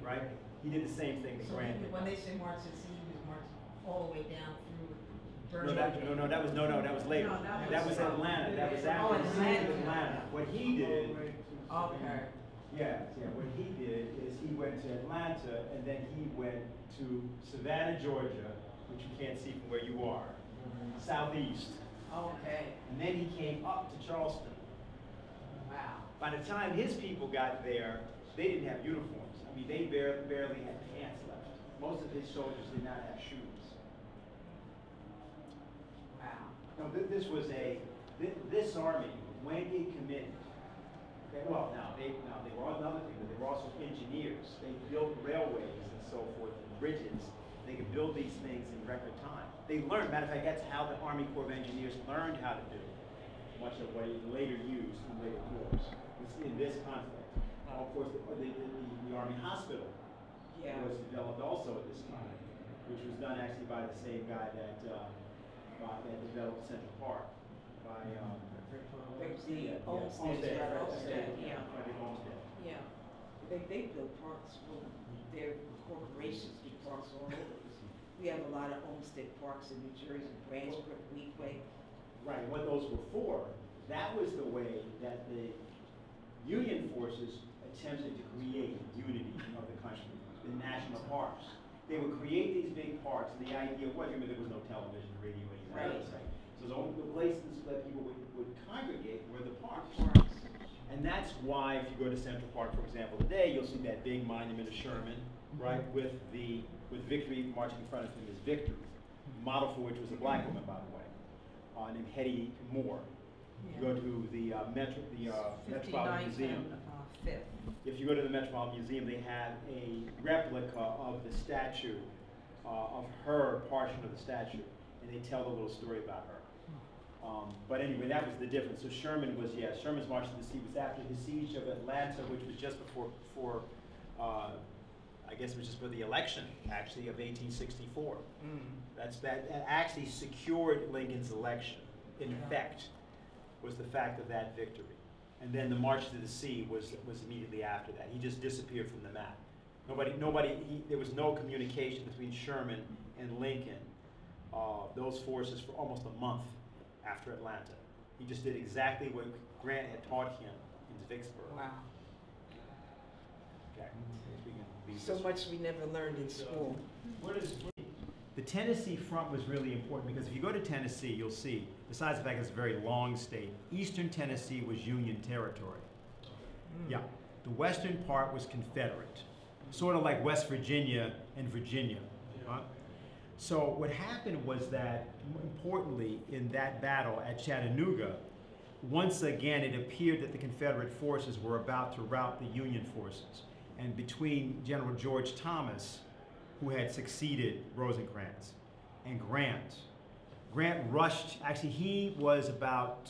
Speaker 1: right? He did the same thing that Grant did.
Speaker 4: When they say march to the sea, he was marching all the way down through Virginia.
Speaker 1: That was later.
Speaker 4: No,
Speaker 1: that was Atlanta. That was after the siege of Atlanta. What he did.
Speaker 4: Okay.
Speaker 1: Yeah. What he did is he went to Atlanta and then he went to Savannah, Georgia, which you can't see from where you are, southeast.
Speaker 4: Okay.
Speaker 1: And then he came up to Charleston.
Speaker 4: Wow.
Speaker 1: By the time his people got there, they didn't have uniforms. I mean, they barely had pants left. Most of his soldiers did not have shoes.
Speaker 4: Wow.
Speaker 1: No, this was this army, when it committed, they were another thing, but they were also engineers. They built railways and so forth, and bridges. They could build these things in record time. They learned, matter of fact, that's how the Army Corps of Engineers learned how to do much of what it later used in later wars. In this conflict. Of course, the Army Hospital was developed also at this time, which was done actually by the same guy that developed Central Park, by
Speaker 4: Olmsted.
Speaker 2: Yeah.
Speaker 4: They built parks, their corporations do parks all over. We have a lot of Olmsted parks in New Jersey, Branchbrook, Weequahic.
Speaker 1: Right, what those were for, that was the way that the Union forces attempted to create unity of the country, the national parks. They would create these big parks, and the idea was, there was no television, radio, anything else, right? So the places that people would congregate were the parks. And that's why, if you go to Central Park, for example, today, you'll see that big monument of Sherman, right, with Victory marching in front of him as Victory, model for which was a black woman, by the way, named Hetty Moore. You go to the Metropolitan Museum. If you go to the Metropolitan Museum, they have a replica of the statue, of her portion of the statue, and they tell a little story about her. But anyway, that was the difference. So Sherman's march to the sea was after his siege of Atlanta, which was just before I guess it was just for the election, actually, of 1864. That actually secured Lincoln's election, in effect, was the fact of that victory. And then the March to the Sea was immediately after that. He just disappeared from the map. There was no communication between Sherman and Lincoln, those forces, for almost a month after Atlanta. He just did exactly what Grant had taught him in Vicksburg.
Speaker 4: Wow.
Speaker 1: Okay.
Speaker 4: So much we never learned in school.
Speaker 1: The Tennessee front was really important because if you go to Tennessee, you'll see, besides the fact it's a very long state, eastern Tennessee was Union territory. Yeah. The western part was Confederate, sort of like West Virginia and Virginia. So what happened was that, importantly, in that battle at Chattanooga, once again it appeared that the Confederate forces were about to rout the Union forces. And between General George Thomas, who had succeeded Rosecrans, and Grant rushed. Actually, he was about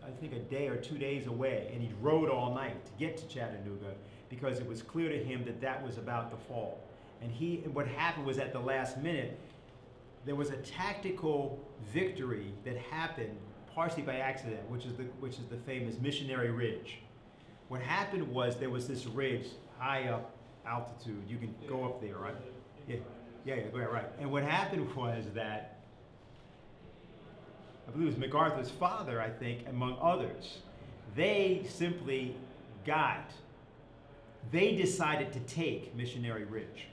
Speaker 1: a day or 2 days away, and he rode all night to get to Chattanooga because it was clear to him that that was about to fall. And what happened was at the last minute, there was a tactical victory that happened partially by accident, which is the famous Missionary Ridge. What happened was there was this ridge high up altitude. You can go up there, right? Yeah, right. And what happened was that, I believe it was MacArthur's father, I think, among others, they decided to take Missionary Ridge.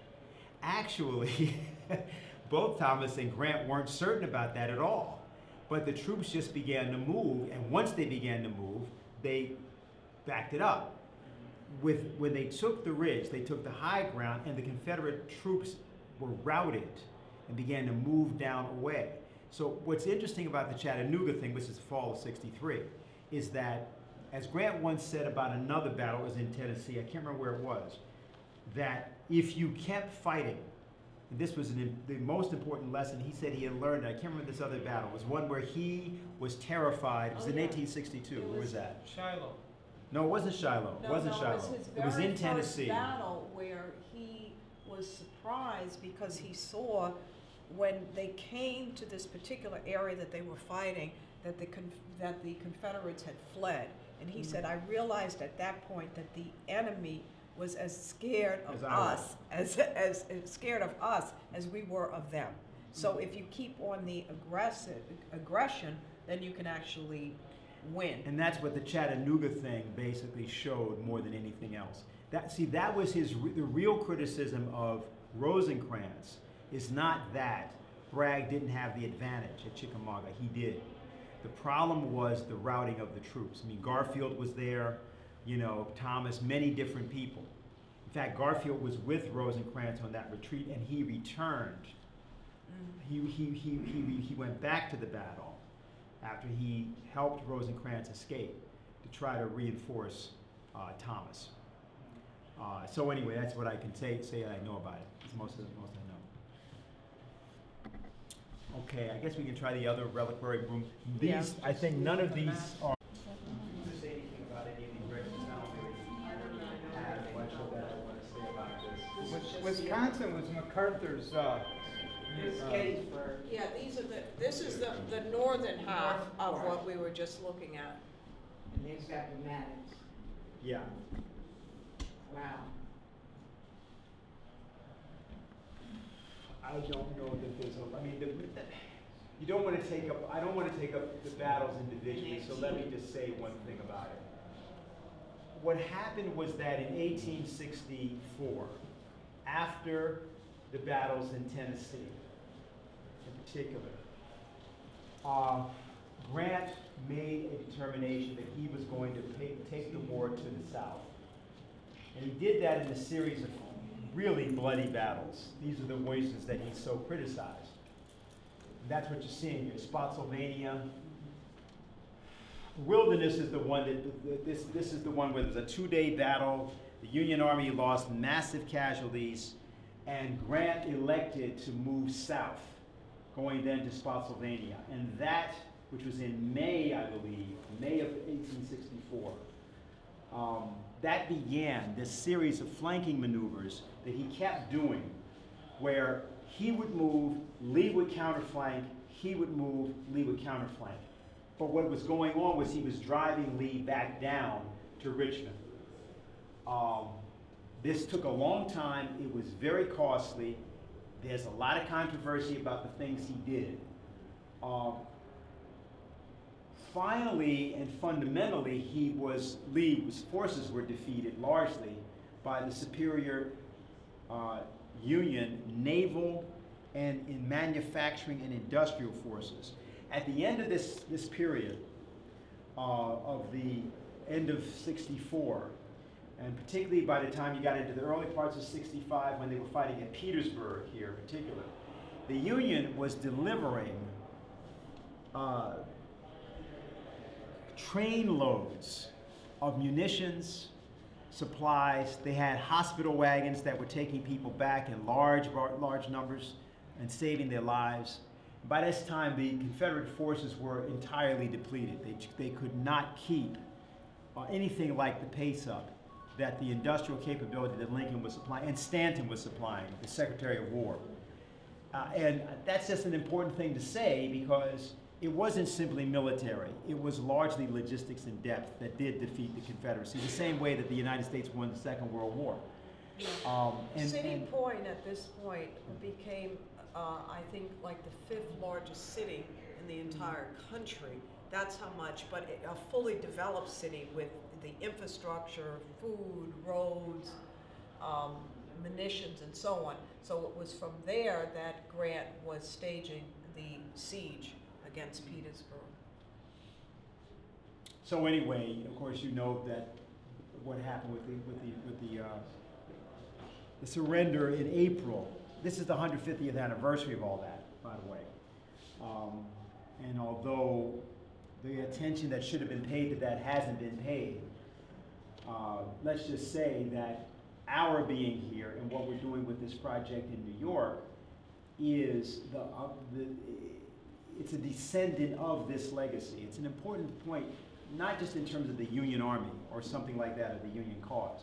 Speaker 1: Actually, both Thomas and Grant weren't certain about that at all. But the troops just began to move, and once they began to move, they backed it up. When they took the ridge, they took the high ground, and the Confederate troops were routed and began to move down away. So what's interesting about the Chattanooga thing, which is the fall of '63, is that, as Grant once said about another battle, it was in Tennessee, I can't remember where it was, that if you kept fighting, and this was the most important lesson he said he had learned, I can't remember this other battle, it was one where he was terrified, it was in 1862, where was that?
Speaker 5: Shiloh.
Speaker 1: No, it wasn't Shiloh. It wasn't Shiloh.
Speaker 3: It was
Speaker 1: in Tennessee.
Speaker 3: Battle where he was surprised because he saw when they came to this particular area that they were fighting that the Confederates had fled, and he said, "I realized at that point that the enemy was as scared of us as scared of us as we were of them. So if you keep on the aggression, then you can actually win."
Speaker 1: And that's what the Chattanooga thing basically showed more than anything else. That was the real criticism of Rosecrans is not that Bragg didn't have the advantage at Chickamauga. He did. The problem was the routing of the troops. I mean, Garfield was there, Thomas, many different people. In fact, Garfield was with Rosecrans on that retreat, and he returned. He went back to the battle after he helped Rosecrans escape to try to reinforce Thomas. So anyway, that's what I can say I know about it. It's most I know. Okay, I guess we can try the other reliquary room. These, I think none of these are. To say anything about any of these records, I don't really have much of that I want to say about this.
Speaker 5: Wisconsin was MacArthur's.
Speaker 4: Gettysburg.
Speaker 3: Yeah, this is the northern half of what we were just looking at.
Speaker 4: And there's Appomattox.
Speaker 1: Yeah.
Speaker 4: Wow.
Speaker 1: I don't know that there's you don't want to take up, I don't want to take up the battles individually, so let me just say one thing about it. What happened was that in 1864, after the battles in Tennessee, in particular, Grant made a determination that he was going to take the war to the South. And he did that in a series of really bloody battles. These are the voices that he so criticized. And that's what you're seeing here, Spotsylvania. Wilderness is the one that, this is the one where there's a 2-day battle. The Union Army lost massive casualties, and Grant elected to move south, going then to Spotsylvania. And that, which was in May, I believe, May of 1864, that began this series of flanking maneuvers that he kept doing, where he would move, Lee would counterflank, he would move, Lee would counterflank. But what was going on was he was driving Lee back down to Richmond. This took a long time. It was very costly. There's a lot of controversy about the things he did. Finally and fundamentally, Lee's forces were defeated largely by the superior Union naval and in manufacturing and industrial forces. At the end of this period, of the end of '64, and particularly by the time you got into the early parts of '65 when they were fighting at Petersburg here in particular, the Union was delivering train loads of munitions, supplies. They had hospital wagons that were taking people back in large numbers and saving their lives. By this time, the Confederate forces were entirely depleted. They could not keep anything like the pace up that the industrial capability that Lincoln was supplying and Stanton was supplying, the Secretary of War. And that's just an important thing to say because it wasn't simply military. It was largely logistics and depth that did defeat the Confederacy, the same way that the United States won the Second World War.
Speaker 3: City Point at this point became, I think, like the 5th largest city in the entire country. That's how much, but a fully developed city with the infrastructure, food, roads, munitions, and so on. So it was from there that Grant was staging the siege against Petersburg.
Speaker 1: So anyway, of course, you know that what happened with the surrender in April. This is the 150th anniversary of all that, by the way. And although the attention that should have been paid to that hasn't been paid, let's just say that our being here and what we're doing with this project in New York is it's a descendant of this legacy. It's an important point, not just in terms of the Union Army or something like that, or the Union cause,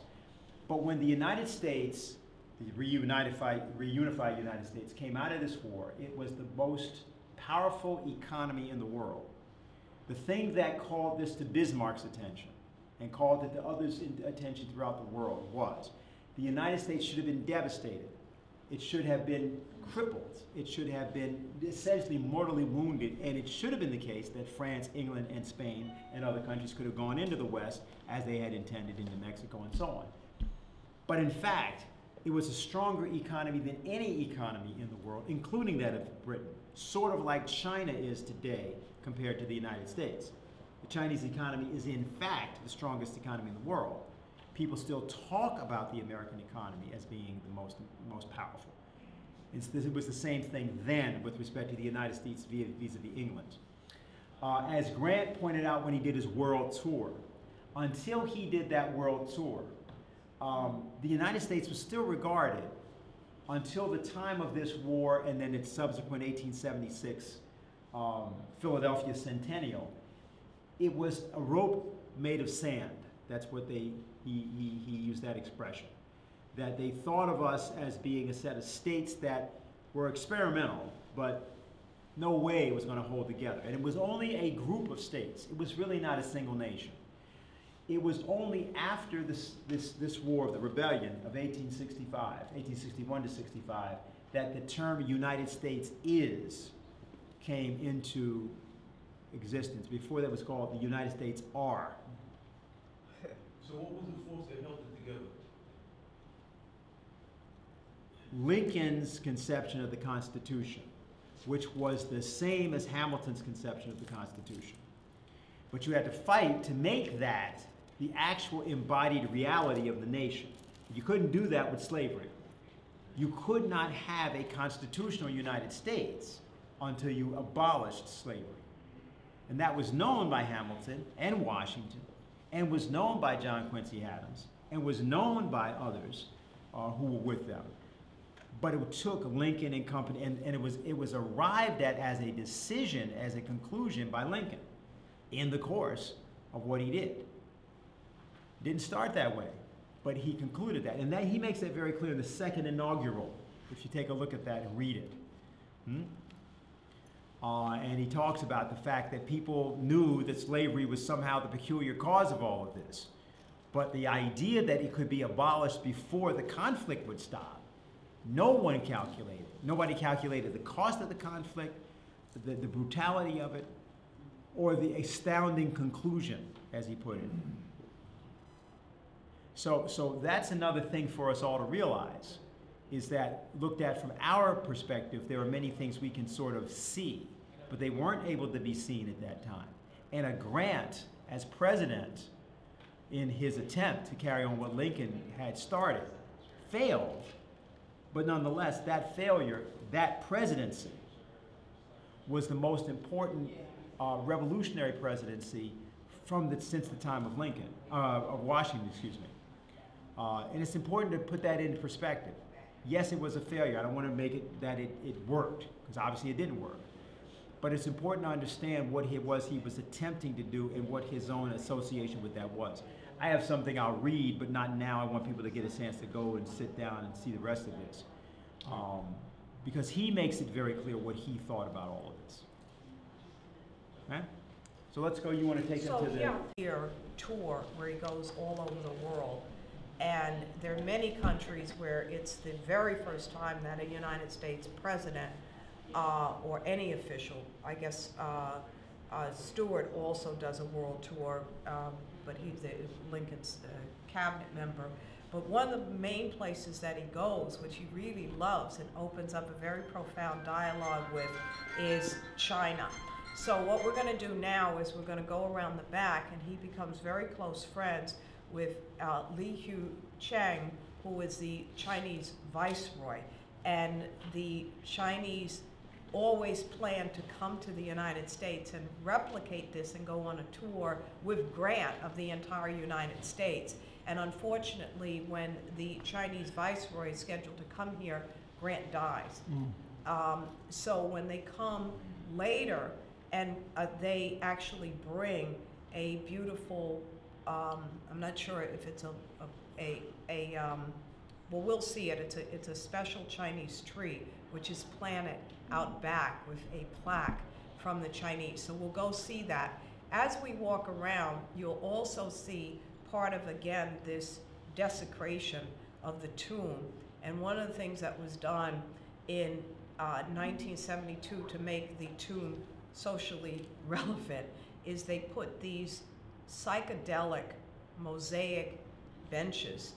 Speaker 1: but when the United States, the reunified United States, came out of this war, it was the most powerful economy in the world. The thing that called this to Bismarck's attention and called it to others' attention throughout the world was the United States should have been devastated. It should have been crippled. It should have been essentially mortally wounded, and it should have been the case that France, England, and Spain and other countries could have gone into the West as they had intended into Mexico and so on. But in fact, it was a stronger economy than any economy in the world, including that of Britain, sort of like China is today compared to the United States. The Chinese economy is in fact the strongest economy in the world. People still talk about the American economy as being the most powerful. It was the same thing then with respect to the United States vis-a-vis England. As Grant pointed out when he did his world tour, until he did that world tour, the United States was still regarded until the time of this war and then its subsequent 1876 Philadelphia Centennial. It was a rope made of sand. That's what he used that expression. That they thought of us as being a set of states that were experimental, but no way it was going to hold together. And it was only a group of states. It was really not a single nation. It was only after this war of the rebellion of 1861 to 65, that the term United States came into existence. Before that was called the United States are.
Speaker 7: So what was the force that held it together?
Speaker 1: Lincoln's conception of the Constitution, which was the same as Hamilton's conception of the Constitution. But you had to fight to make that the actual embodied reality of the nation. You couldn't do that with slavery. You could not have a constitutional United States until you abolished slavery. And that was known by Hamilton and Washington, and was known by John Quincy Adams, and was known by others who were with them. But it took Lincoln and company, and it was arrived at as a decision, as a conclusion by Lincoln in the course of what he did. Didn't start that way, but he concluded that. And he makes that very clear in the second inaugural, if you take a look at that and read it. And he talks about the fact that people knew that slavery was somehow the peculiar cause of all of this. But the idea that it could be abolished before the conflict would stop, no one calculated. Nobody calculated the cost of the conflict, the brutality of it, or the astounding conclusion, as he put it. So that's another thing for us all to realize, is that looked at from our perspective, there are many things we can sort of see, but they weren't able to be seen at that time. And a Grant, as president, in his attempt to carry on what Lincoln had started, failed. But nonetheless, that failure, that presidency, was the most important revolutionary presidency since the time of Lincoln, of Washington, excuse me. And it's important to put that into perspective. Yes, it was a failure. I don't want to make it that it worked, because obviously it didn't work. But it's important to understand what he was attempting to do and what his own association with that was. I have something I'll read, but not now. I want people to get a chance to go and sit down and see the rest of this. Because he makes it very clear what he thought about all of this. Okay? So let's go. You want to take it to the
Speaker 8: here tour where he goes all over the world. And there are many countries where it's the very first time that a United States president or any official, I guess Stewart also does a world tour, but he's Lincoln's cabinet member. But one of the main places that he goes, which he really loves and opens up a very profound dialogue with, is China. So what we're going to do now is we're going to go around the back, and he becomes very close friends with Li Hu Cheng, who is the Chinese viceroy. And the Chinese always plan to come to the United States and replicate this and go on a tour with Grant of the entire United States. And unfortunately, when the Chinese viceroy is scheduled to come here, Grant dies. So when they come later, and they actually bring a beautiful, I'm not sure if it's well, we'll see it. It's a special Chinese tree, which is planted out back with a plaque from the Chinese. So we'll go see that. As we walk around, you'll also see part of, again, this desecration of the tomb. And one of the things that was done in 1972 to make the tomb socially relevant is they put these psychedelic mosaic benches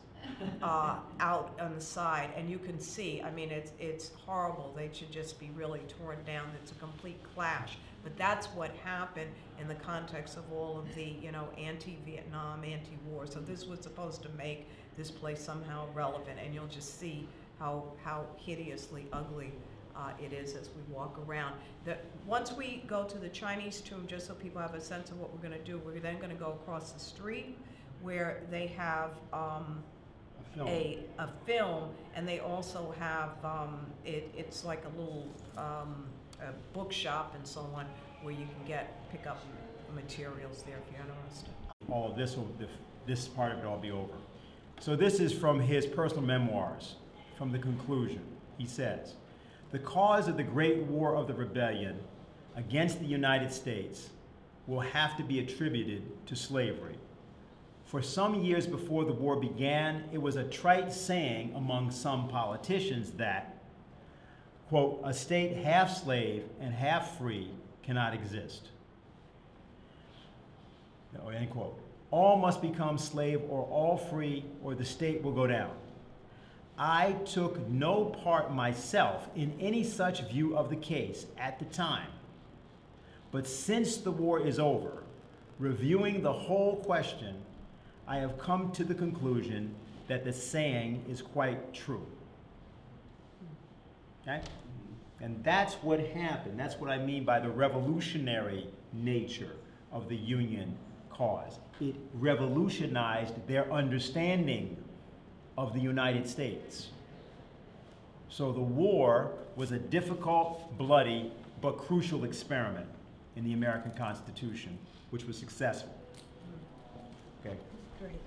Speaker 8: out on the side, and you can see, I mean, it's horrible. They should just be really torn down. It's a complete clash. But that's what happened in the context of all of the, anti-Vietnam, anti-war. So this was supposed to make this place somehow relevant, and you'll just see how hideously ugly it is as we walk around. Once we go to the Chinese tomb, just so people have a sense of what we're going to do, we're then going to go across the street where they have a film, and they also have it's like a little a bookshop and so on, where you can pick up materials there if you're interested.
Speaker 1: All of this part of it all be over. So this is from his personal memoirs, from the conclusion. He says, "The cause of the Great War of the Rebellion against the United States will have to be attributed to slavery. For some years before the war began, it was a trite saying among some politicians that, quote, a state half slave and half free cannot exist. No, end quote. All must become slave or all free, or the state will go down. I took no part myself in any such view of the case at the time. But since the war is over, reviewing the whole question, I have come to the conclusion that the saying is quite true." Okay? And that's what happened. That's what I mean by the revolutionary nature of the Union cause. It revolutionized their understanding of the United States. So the war was a difficult, bloody, but crucial experiment in the American Constitution, which was successful. Okay.
Speaker 8: Great.